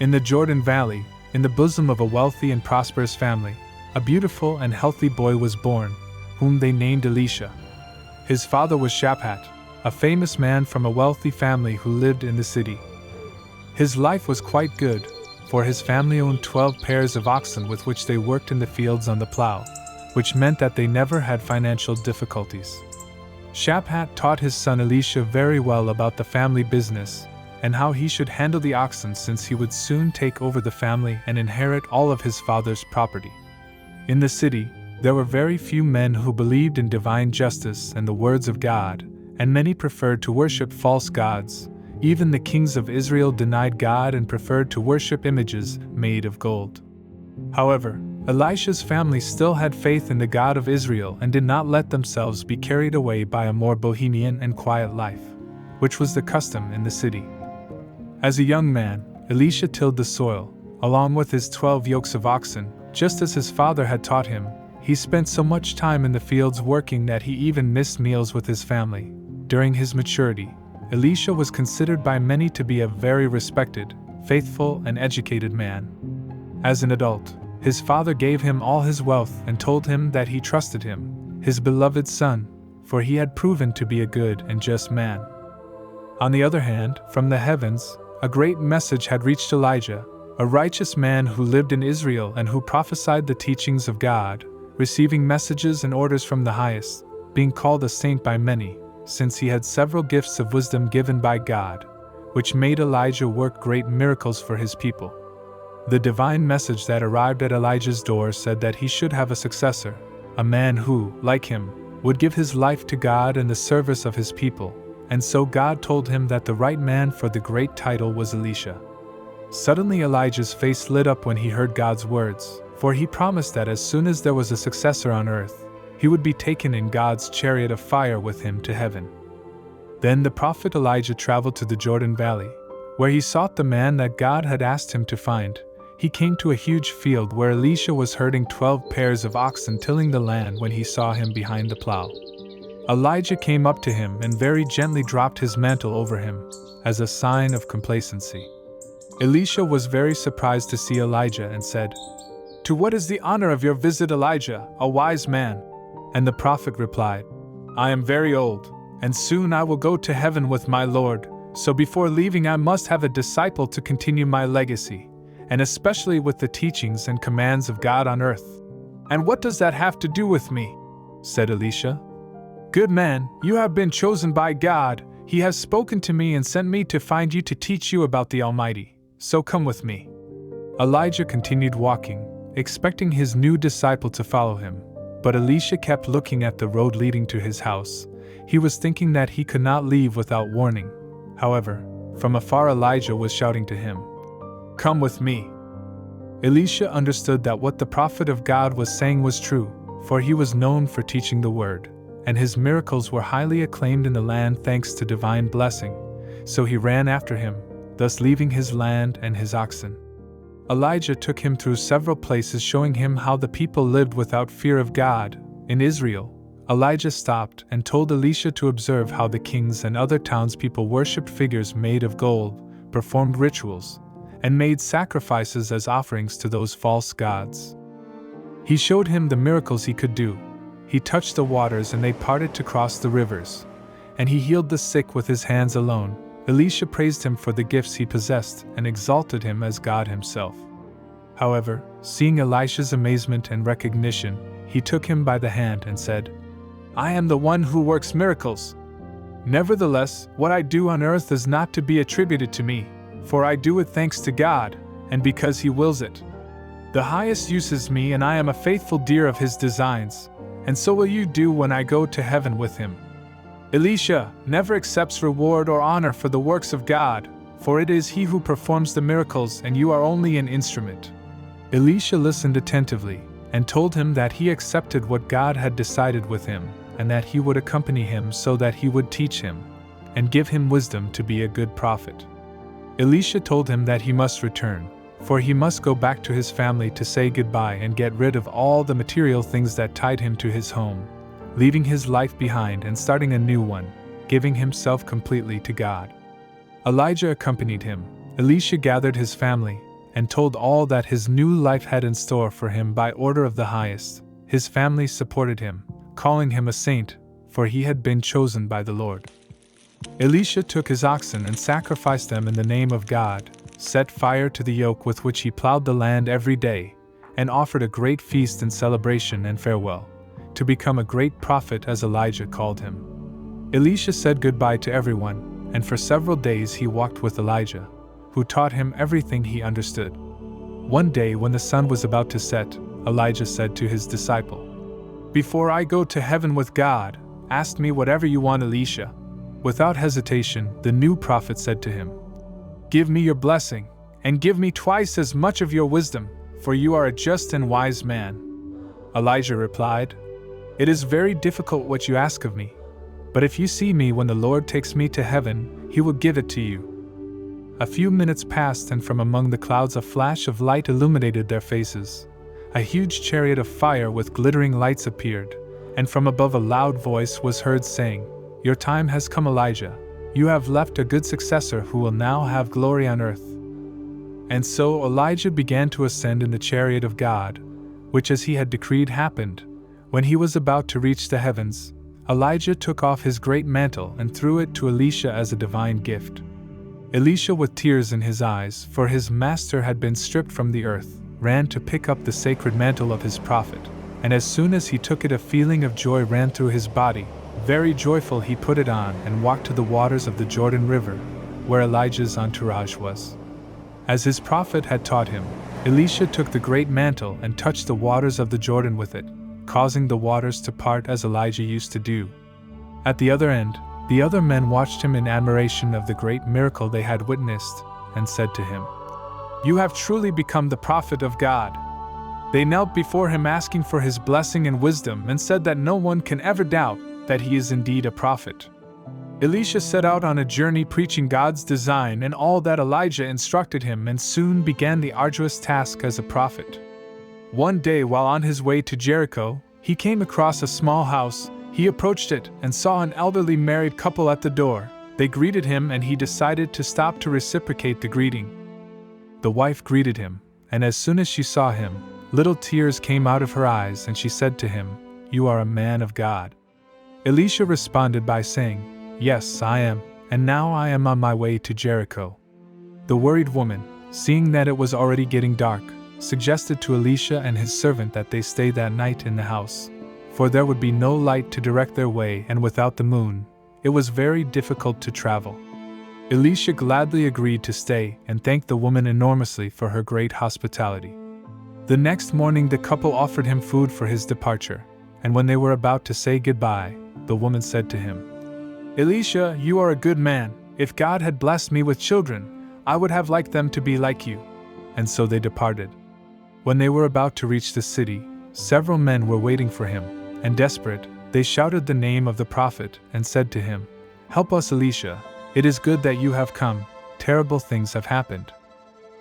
In the Jordan Valley, in the bosom of a wealthy and prosperous family, a beautiful and healthy boy was born, whom they named Elisha. His father was Shaphat, a famous man from a wealthy family who lived in the city. His life was quite good, for his family owned 12 pairs of oxen with which they worked in the fields on the plow, which meant that they never had financial difficulties. Shaphat taught his son Elisha very well about the family business, and how he should handle the oxen since he would soon take over the family and inherit all of his father's property. In the city, there were very few men who believed in divine justice and the words of God, and many preferred to worship false gods. Even the kings of Israel denied God and preferred to worship images made of gold. However, Elisha's family still had faith in the God of Israel and did not let themselves be carried away by a more bohemian and quiet life, which was the custom in the city. As a young man, Elisha tilled the soil, along with his 12 yokes of oxen, just as his father had taught him. He spent so much time in the fields working that he even missed meals with his family. During his maturity, Elisha was considered by many to be a very respected, faithful, and educated man. As an adult, his father gave him all his wealth and told him that he trusted him, his beloved son, for he had proven to be a good and just man. On the other hand, from the heavens, a great message had reached Elijah, a righteous man who lived in Israel and who prophesied the teachings of God, receiving messages and orders from the highest, being called a saint by many, since he had several gifts of wisdom given by God, which made Elijah work great miracles for his people. The divine message that arrived at Elijah's door said that he should have a successor, a man who, like him, would give his life to God and the service of his people, and so God told him that the right man for the great title was Elisha. Suddenly Elijah's face lit up when he heard God's words, for he promised that as soon as there was a successor on earth, he would be taken in God's chariot of fire with him to heaven. Then the prophet Elijah traveled to the Jordan Valley, where he sought the man that God had asked him to find. He came to a huge field where Elisha was herding 12 pairs of oxen tilling the land when he saw him behind the plow. Elijah came up to him and very gently dropped his mantle over him, as a sign of complacency. Elisha was very surprised to see Elijah and said, "To what is the honor of your visit, Elijah, a wise man?" And the prophet replied, "I am very old, and soon I will go to heaven with my Lord, so before leaving I must have a disciple to continue my legacy, and especially with the teachings and commands of God on earth." "And what does that have to do with me?" said Elisha. "Good man, you have been chosen by God. He has spoken to me and sent me to find you to teach you about the Almighty, so come with me." Elijah continued walking, expecting his new disciple to follow him, but Elisha kept looking at the road leading to his house. He was thinking that he could not leave without warning. However, from afar Elijah was shouting to him, "Come with me." Elisha understood that what the prophet of God was saying was true, for he was known for teaching the word, and his miracles were highly acclaimed in the land thanks to divine blessing, so he ran after him, thus leaving his land and his oxen. Elijah took him through several places showing him how the people lived without fear of God. In Israel, Elijah stopped and told Elisha to observe how the kings and other townspeople worshipped figures made of gold, performed rituals, and made sacrifices as offerings to those false gods. He showed him the miracles he could do. He touched the waters and they parted to cross the rivers, and he healed the sick with his hands alone. Elisha praised him for the gifts he possessed and exalted him as God himself. However, seeing Elisha's amazement and recognition, he took him by the hand and said, "I am the one who works miracles. Nevertheless, what I do on earth is not to be attributed to me, for I do it thanks to God, and because He wills it. The highest uses me and I am a faithful deer of His designs, and so will you do when I go to heaven with Him." Elisha never accepts reward or honor for the works of God, for it is He who performs the miracles and you are only an instrument. Elisha listened attentively, and told him that he accepted what God had decided with him, and that he would accompany him so that he would teach him, and give him wisdom to be a good prophet. Elisha told him that he must return, for he must go back to his family to say goodbye and get rid of all the material things that tied him to his home, leaving his life behind and starting a new one, giving himself completely to God. Elijah accompanied him. Elisha gathered his family, and told all that his new life had in store for him by order of the highest. His family supported him, calling him a saint, for he had been chosen by the Lord. Elisha took his oxen and sacrificed them in the name of God, set fire to the yoke with which he plowed the land every day, and offered a great feast in celebration and farewell, to become a great prophet as Elijah called him. Elisha said goodbye to everyone, and for several days he walked with Elijah, who taught him everything he understood. One day when the sun was about to set, Elijah said to his disciple, "Before I go to heaven with God, ask me whatever you want, Elisha." Without hesitation, the new prophet said to him, "Give me your blessing, and give me twice as much of your wisdom, for you are a just and wise man." Elijah replied, "It is very difficult what you ask of me, but if you see me when the Lord takes me to heaven, he will give it to you." A few minutes passed, and from among the clouds a flash of light illuminated their faces. A huge chariot of fire with glittering lights appeared, and from above a loud voice was heard saying, "Your time has come, Elijah. You have left a good successor who will now have glory on earth." And so Elijah began to ascend in the chariot of God, which as he had decreed happened. When he was about to reach the heavens, Elijah took off his great mantle and threw it to Elisha as a divine gift. Elisha, with tears in his eyes, for his master had been stripped from the earth, ran to pick up the sacred mantle of his prophet, and as soon as he took it a feeling of joy ran through his body. Very joyful he put it on and walked to the waters of the Jordan River, where Elijah's entourage was. As his prophet had taught him, Elisha took the great mantle and touched the waters of the Jordan with it, causing the waters to part as Elijah used to do. At the other end, the other men watched him in admiration of the great miracle they had witnessed, and said to him, "You have truly become the prophet of God." They knelt before him asking for his blessing and wisdom, and said that no one can ever doubt that he is indeed a prophet. Elisha set out on a journey preaching God's design and all that Elijah instructed him, and soon began the arduous task as a prophet. One day while on his way to Jericho, he came across a small house. He approached it and saw an elderly married couple at the door. They greeted him, and he decided to stop to reciprocate the greeting. The wife greeted him, and as soon as she saw him, little tears came out of her eyes, and she said to him, "You are a man of God." Elisha responded by saying, "Yes, I am, and now I am on my way to Jericho." The worried woman, seeing that it was already getting dark, suggested to Elisha and his servant that they stay that night in the house, for there would be no light to direct their way, and without the moon, it was very difficult to travel. Elisha gladly agreed to stay and thanked the woman enormously for her great hospitality. The next morning the couple offered him food for his departure, and when they were about to say goodbye, the woman said to him, "Elisha, you are a good man. If God had blessed me with children, I would have liked them to be like you." And so they departed. When they were about to reach the city, several men were waiting for him, and desperate, they shouted the name of the prophet and said to him, "Help us, Elisha. It is good that you have come. Terrible things have happened.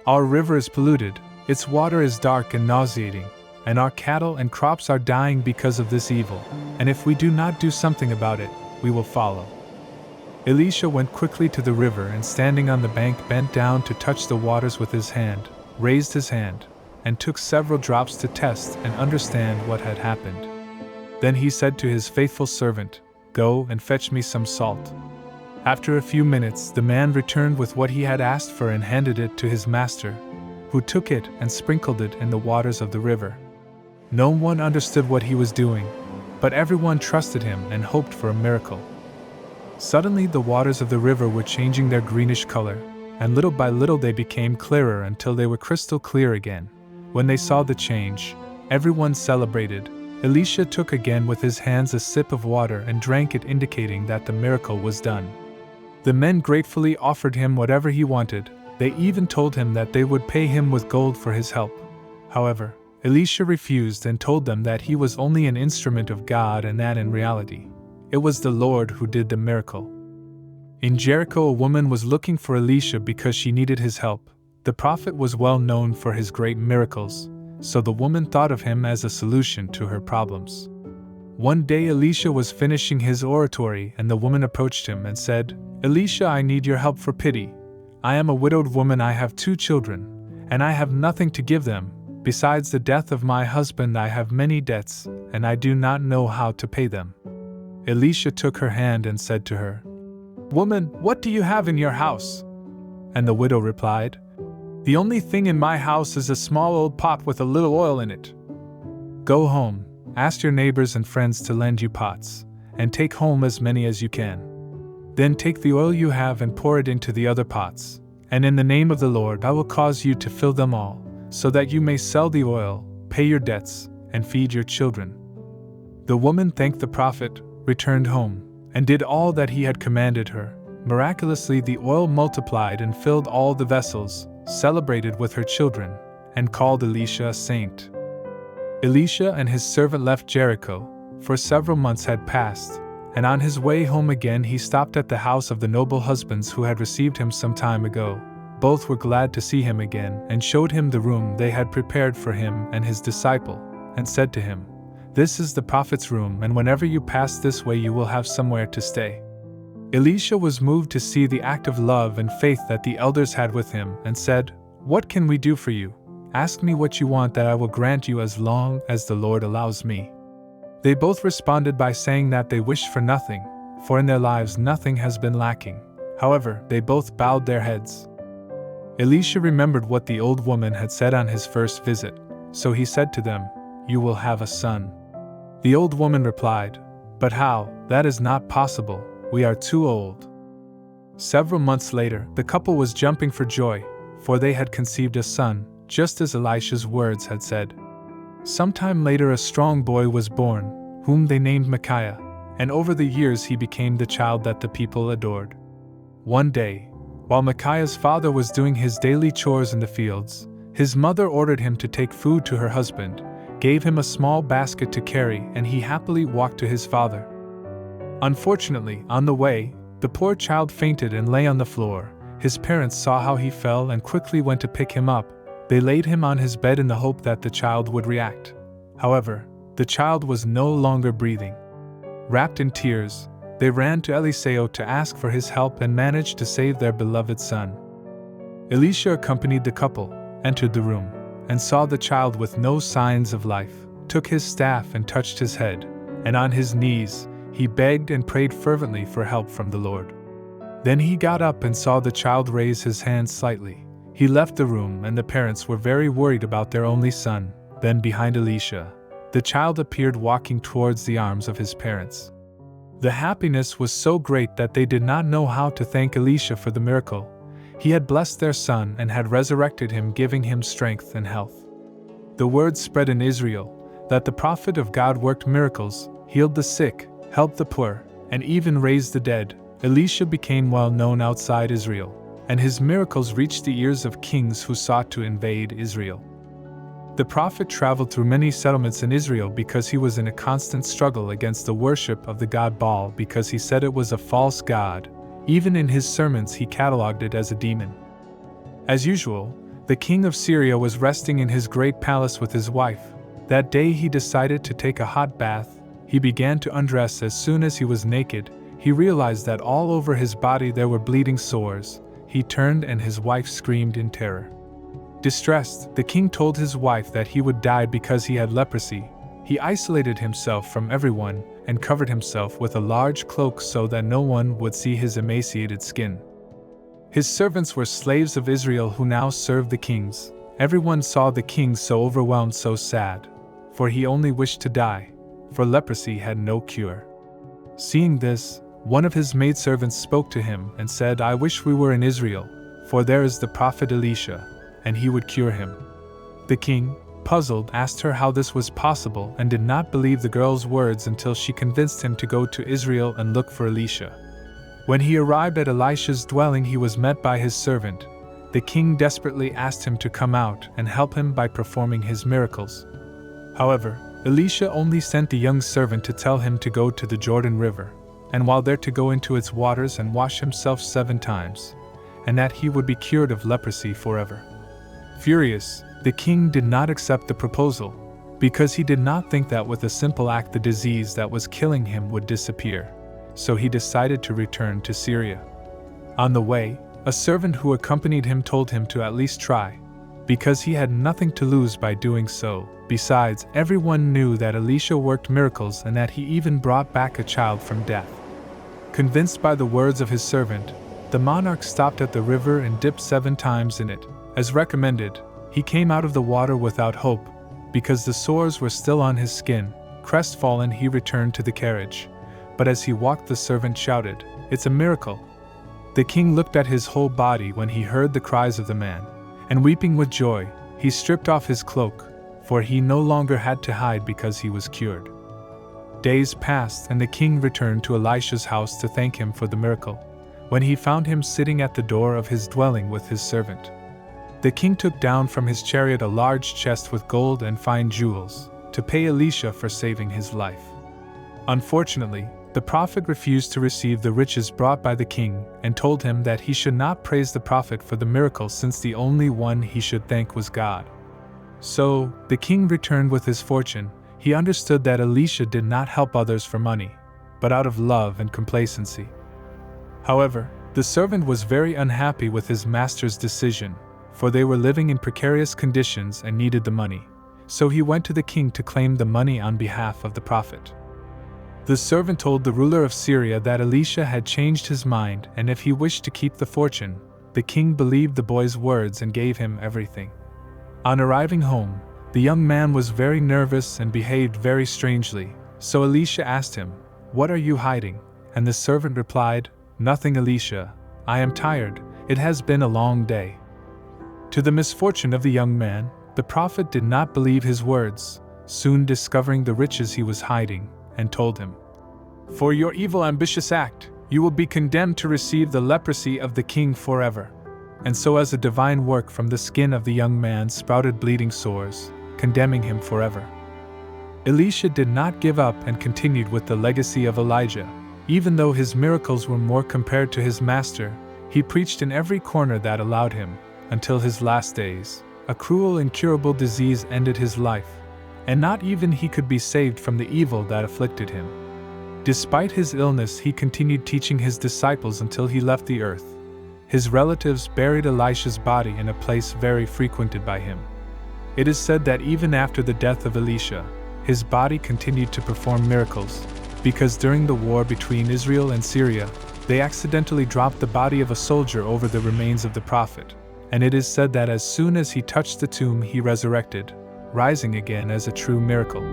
Our river is polluted, its water is dark and nauseating, and our cattle and crops are dying because of this evil, and if we do not do something about it, we will follow." Elisha went quickly to the river, and standing on the bank bent down to touch the waters with his hand, raised his hand, and took several drops to test and understand what had happened. Then he said to his faithful servant, "Go and fetch me some salt." After a few minutes the man returned with what he had asked for and handed it to his master, who took it and sprinkled it in the waters of the river. No one understood what he was doing, but everyone trusted him and hoped for a miracle. Suddenly the waters of the river were changing their greenish color, and little by little they became clearer until they were crystal clear again. When they saw the change, everyone celebrated. Elisha took again with his hands a sip of water and drank it, indicating that the miracle was done. The men gratefully offered him whatever he wanted. They even told him that they would pay him with gold for his help. However, Elisha refused and told them that he was only an instrument of God, and that in reality, it was the Lord who did the miracle. In Jericho, a woman was looking for Elisha because she needed his help. The prophet was well known for his great miracles, so the woman thought of him as a solution to her problems. One day Elisha was finishing his oratory, and the woman approached him and said, "Elisha, I need your help for pity. I am a widowed woman, I have 2 children, and I have nothing to give them. Besides the death of my husband, I have many debts, and I do not know how to pay them." Elisha took her hand and said to her, "Woman, what do you have in your house?" And the widow replied, "The only thing in my house is a small old pot with a little oil in it." "Go home, ask your neighbors and friends to lend you pots, and take home as many as you can. Then take the oil you have and pour it into the other pots, and in the name of the Lord I will cause you to fill them all, so that you may sell the oil, pay your debts, and feed your children." The woman thanked the prophet, returned home, and did all that he had commanded her. Miraculously the oil multiplied and filled all the vessels, celebrated with her children, and called Elisha a saint. Elisha and his servant left Jericho, for several months had passed, and on his way home again he stopped at the house of the noble husbands who had received him some time ago. Both were glad to see him again, and showed him the room they had prepared for him and his disciple, and said to him, "This is the prophet's room, and whenever you pass this way you will have somewhere to stay." Elisha was moved to see the act of love and faith that the elders had with him, and said, "What can we do for you? Ask me what you want that I will grant you as long as the Lord allows me." They both responded by saying that they wished for nothing, for in their lives nothing has been lacking. However, they both bowed their heads. Elisha remembered what the old woman had said on his first visit, so he said to them, "You will have a son." The old woman replied, "But how? That is not possible. We are too old." Several months later, the couple was jumping for joy, for they had conceived a son, just as Elisha's words had said. Sometime later a strong boy was born, whom they named Micaiah, and over the years he became the child that the people adored. One day, while Micaiah's father was doing his daily chores in the fields, his mother ordered him to take food to her husband, gave him a small basket to carry, and he happily walked to his father. Unfortunately, on the way, the poor child fainted and lay on the floor. His parents saw how he fell and quickly went to pick him up. They laid him on his bed in the hope that the child would react. However, the child was no longer breathing. Wrapped in tears, they ran to Elisha to ask for his help and managed to save their beloved son. Elisha accompanied the couple, entered the room, and saw the child with no signs of life, took his staff and touched his head, and on his knees, he begged and prayed fervently for help from the Lord. Then he got up and saw the child raise his hands slightly. He left the room, and the parents were very worried about their only son. Then behind Elisha, the child appeared walking towards the arms of his parents. The happiness was so great that they did not know how to thank Elisha for the miracle. He had blessed their son and had resurrected him, giving him strength and health. The word spread in Israel that the prophet of God worked miracles, healed the sick, helped the poor, and even raised the dead. Elisha became well known outside Israel, and his miracles reached the ears of kings who sought to invade Israel. The prophet traveled through many settlements in Israel because he was in a constant struggle against the worship of the god Baal, because he said it was a false god. Even in his sermons he catalogued it as a demon. As usual, the king of Syria was resting in his great palace with his wife. That day he decided to take a hot bath. He began to undress. As soon as he was naked, he realized that all over his body there were bleeding sores. He turned and his wife screamed in terror. Distressed, the king told his wife that he would die because he had leprosy. He isolated himself from everyone and covered himself with a large cloak so that no one would see his emaciated skin. His servants were slaves of Israel who now served the kings. Everyone saw the king so overwhelmed, so sad, for he only wished to die, for leprosy had no cure. Seeing this, one of his maidservants spoke to him and said, "I wish we were in Israel, for there is the prophet Elisha, and he would cure him." The king, puzzled, asked her how this was possible and did not believe the girl's words until she convinced him to go to Israel and look for Elisha. When he arrived at Elisha's dwelling, he was met by his servant. The king desperately asked him to come out and help him by performing his miracles. However, Elisha only sent the young servant to tell him to go to the Jordan River, and while there to go into its waters and wash himself 7 times, and that he would be cured of leprosy forever. Furious, the king did not accept the proposal, because he did not think that with a simple act the disease that was killing him would disappear, so he decided to return to Syria. On the way, a servant who accompanied him told him to at least try, because he had nothing to lose by doing so. Besides, everyone knew that Elisha worked miracles and that he even brought back a child from death. Convinced by the words of his servant, the monarch stopped at the river and dipped 7 times in it. As recommended, he came out of the water without hope, because the sores were still on his skin. Crestfallen, he returned to the carriage. But as he walked, the servant shouted, "It's a miracle!" The king looked at his whole body when he heard the cries of the man, and weeping with joy, he stripped off his cloak, for he no longer had to hide because he was cured. Days passed, and the king returned to Elisha's house to thank him for the miracle, when he found him sitting at the door of his dwelling with his servant. The king took down from his chariot a large chest with gold and fine jewels, to pay Elisha for saving his life. Unfortunately, the prophet refused to receive the riches brought by the king and told him that he should not praise the prophet for the miracle, since the only one he should thank was God. So, the king returned with his fortune. He understood that Elisha did not help others for money, but out of love and complacency. However, the servant was very unhappy with his master's decision, for they were living in precarious conditions and needed the money. So he went to the king to claim the money on behalf of the prophet. The servant told the ruler of Syria that Elisha had changed his mind, and if he wished to keep the fortune, the king believed the boy's words and gave him everything. On arriving home, the young man was very nervous and behaved very strangely, so Elisha asked him, "What are you hiding?" And the servant replied, "Nothing, Elisha. I am tired. It has been a long day." To the misfortune of the young man, the prophet did not believe his words, soon discovering the riches he was hiding, and told him, "For your evil, ambitious act, you will be condemned to receive the leprosy of the king forever." And so, as a divine work, from the skin of the young man sprouted bleeding sores, condemning him forever. Elisha did not give up and continued with the legacy of Elijah. Even though his miracles were more compared to his master, he preached in every corner that allowed him, until his last days. A cruel, incurable disease ended his life, and not even he could be saved from the evil that afflicted him. Despite his illness, he continued teaching his disciples until he left the earth. His relatives buried Elisha's body in a place very frequented by him. It is said that even after the death of Elisha, his body continued to perform miracles, because during the war between Israel and Syria, they accidentally dropped the body of a soldier over the remains of the prophet, and it is said that as soon as he touched the tomb, he resurrected, rising again as a true miracle.